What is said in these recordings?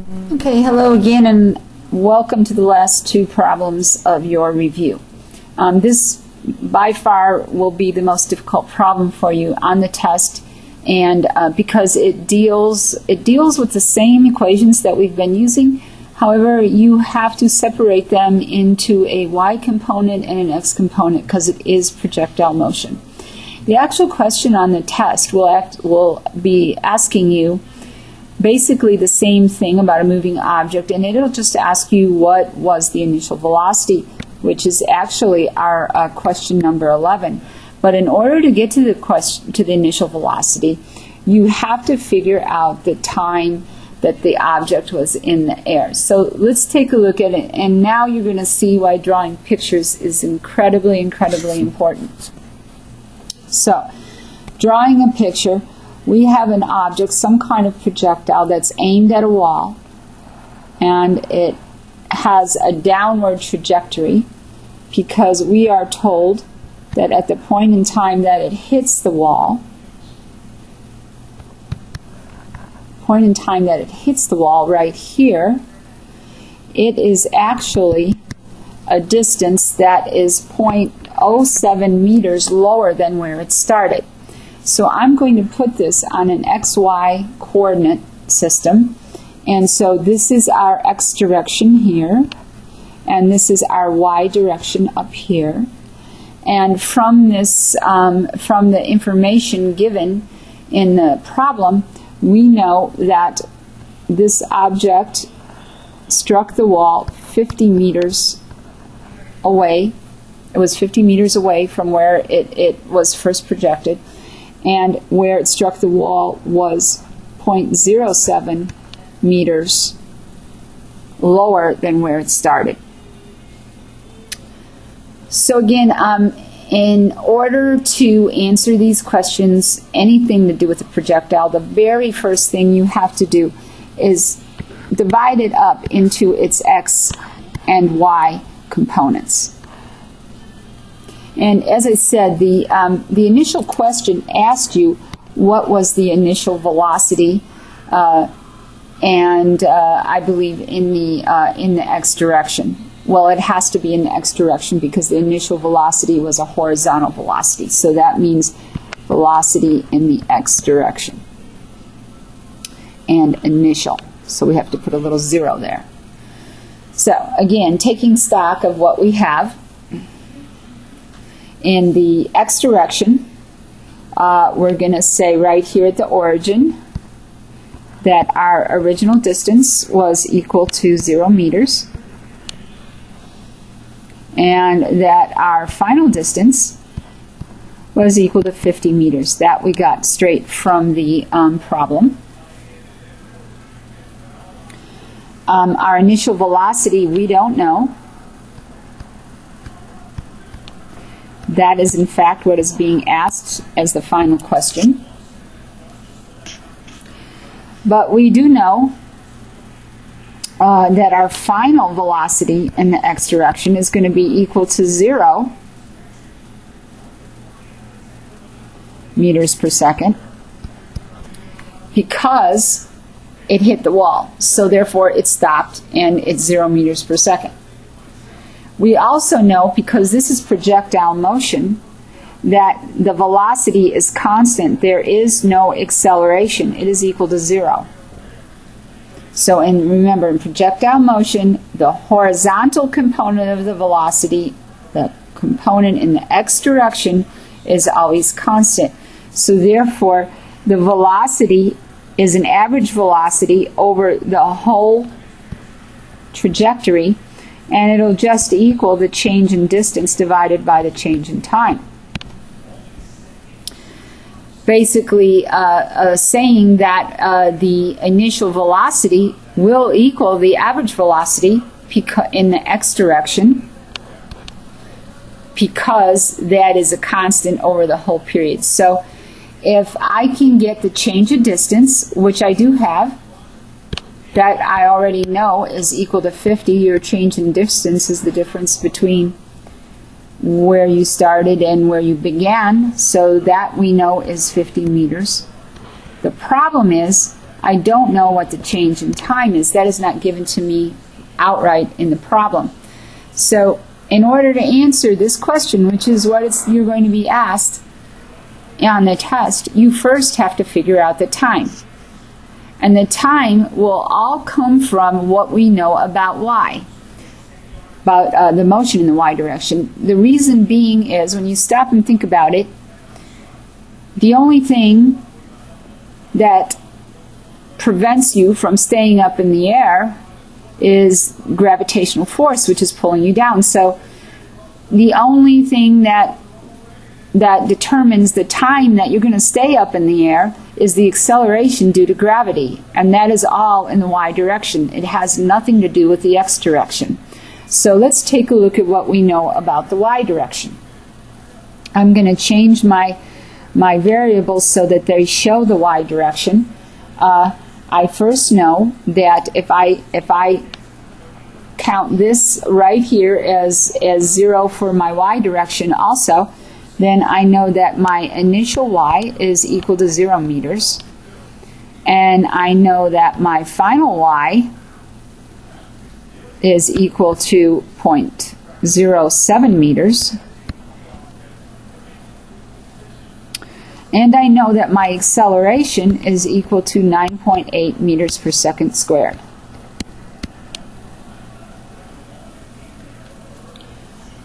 Okay, hello again and welcome to the last two problems of your review. This by far will be the most difficult problem for you on the test, and because it deals with the same equations that we've been using. However, you have to separate them into a y component and an x component because it is projectile motion. The actual question on the test will be asking you basically the same thing about a moving object, and it'll just ask you what was the initial velocity, which is actually our question number 11. But in order to get to the initial velocity, you have to figure out the time that the object was in the air. So let's take a look at it, and now you're going to see why drawing pictures is incredibly important. So, drawing a picture, we have an object, some kind of projectile that's aimed at a wall, and it has a downward trajectory because we are told that at the point in time that it hits the wall, right here, it is actually a distance that is 0.07 meters lower than where it started. So I'm going to put this on an XY coordinate system, and so this is our X direction here, and this is our Y direction up here. And from this, from the information given in the problem, we know that this object struck the wall 50 meters away. It was 50 meters away from where it was first projected, and where it struck the wall was 0.07 meters lower than where it started. So again, in order to answer these questions, anything to do with the projectile, the very first thing you have to do is divide it up into its x and y components. And as I said, the initial question asked you what was the initial velocity, and I believe in the x direction. Well, it has to be in the x direction because the initial velocity was a horizontal velocity. So that means velocity in the x direction. And initial. So we have to put a little 0 there. So again, taking stock of what we have, in the x direction, we're going to say right here at the origin that our original distance was equal to 0 meters, and that our final distance was equal to 50 meters. That we got straight from the problem. Our initial velocity we don't know. That is in fact what is being asked as the final question. But we do know that our final velocity in the x direction is going to be equal to 0 meters per second because it hit the wall. So therefore it stopped and it's 0 meters per second. We also know, because this is projectile motion, that the velocity is constant. There is no acceleration. It is equal to 0. So, and remember, in projectile motion, the horizontal component of the velocity, the component in the x direction, is always constant. So therefore, the velocity is an average velocity over the whole trajectory, and it'll just equal the change in distance divided by the change in time. Basically saying that the initial velocity will equal the average velocity in the x direction because that is a constant over the whole period. So if I can get the change in distance, which I do have, that I already know is equal to 50. Your change in distance is the difference between where you started and where you began, so that we know is 50 meters. The problem is I don't know what the change in time is. That is not given to me outright in the problem. So in order to answer this question, which is what you're going to be asked on the test, you first have to figure out the time. And the time will all come from what we know about y, about the motion in the y direction. The reason being is, when you stop and think about it, the only thing that prevents you from staying up in the air is gravitational force, which is pulling you down. So the only thing that determines the time that you're going to stay up in the air is the acceleration due to gravity, and that is all in the y direction. It has nothing to do with the x direction. So let's take a look at what we know about the y direction. I'm going to change my variables so that they show the y direction. I first know that if I count this right here as 0 for my y direction also, then I know that my initial y is equal to 0 meters, and I know that my final y is equal to 0.07 meters, and I know that my acceleration is equal to 9.8 meters per second squared.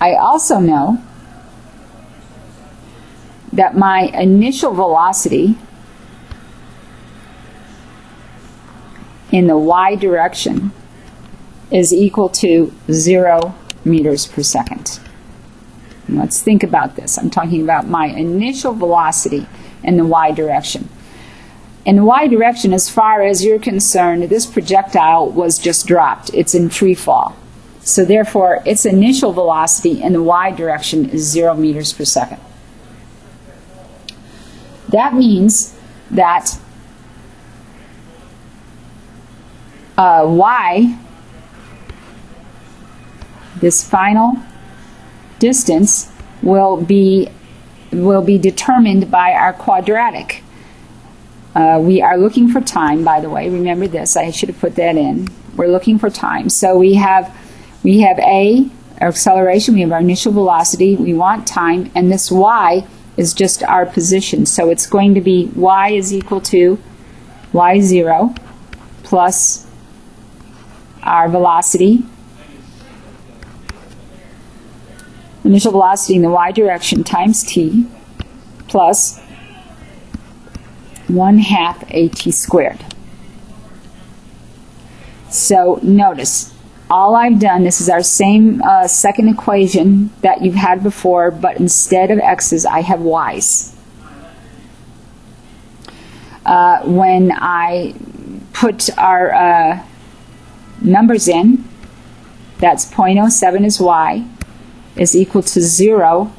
I also know that my initial velocity in the y direction is equal to 0 meters per second. And let's think about this. I'm talking about my initial velocity in the y direction. In the y direction, as far as you're concerned, this projectile was just dropped. It's in free fall. So therefore, its initial velocity in the y direction is 0 meters per second. That means that y, this final distance, will be determined by our quadratic. We are looking for time, by the way. Remember this. I should have put that in. We're looking for time. So we have A, our acceleration, we have our initial velocity, we want time, and this y is just our position. So it's going to be y is equal to y0 plus our velocity, initial velocity in the y direction, times t, plus 1/2 at squared. So notice, all I've done, this is our same second equation that you've had before, but instead of x's, I have y's. When I put our numbers in, that's 0.07 is y, is equal to 0.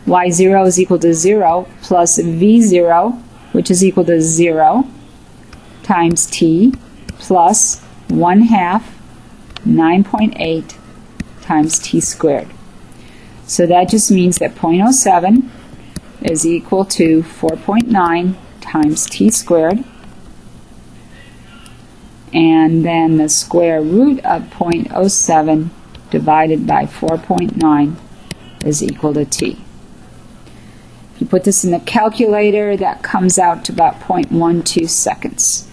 y0 is equal to 0 plus v0, which is equal to 0, times t, plus 1/2 9.8 times t squared. So that just means that 0.07 is equal to 4.9 times t squared, and then the square root of 0.07 divided by 4.9 is equal to t. If you put this in the calculator, that comes out to about 0.12 seconds.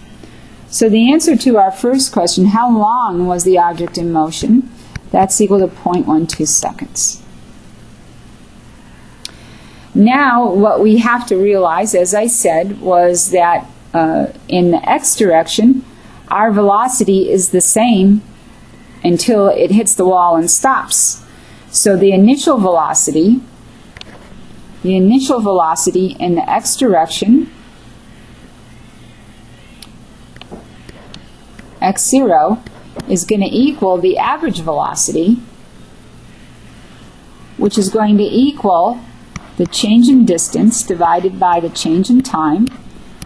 So the answer to our first question, how long was the object in motion? That's equal to 0.12 seconds. Now what we have to realize, as I said, was that in the x direction, our velocity is the same until it hits the wall and stops. So the initial velocity in the x direction, x0, is going to equal the average velocity, which is going to equal the change in distance divided by the change in time,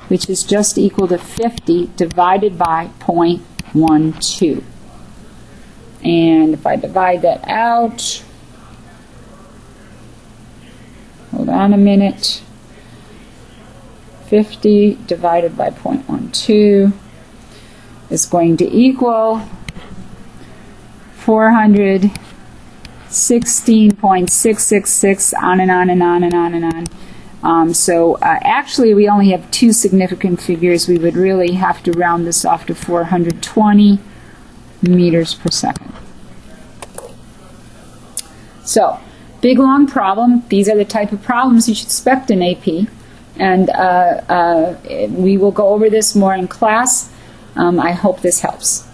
which is just equal to 50 divided by 0.12. And if I divide that out, hold on a minute, 50 divided by 0.12 is going to equal 416.666, on and on and on and on and on. Actually, we only have two significant figures. We would really have to round this off to 420 meters per second. So, big long problem. These are the type of problems you should expect in AP. And we will go over this more in class. I hope this helps.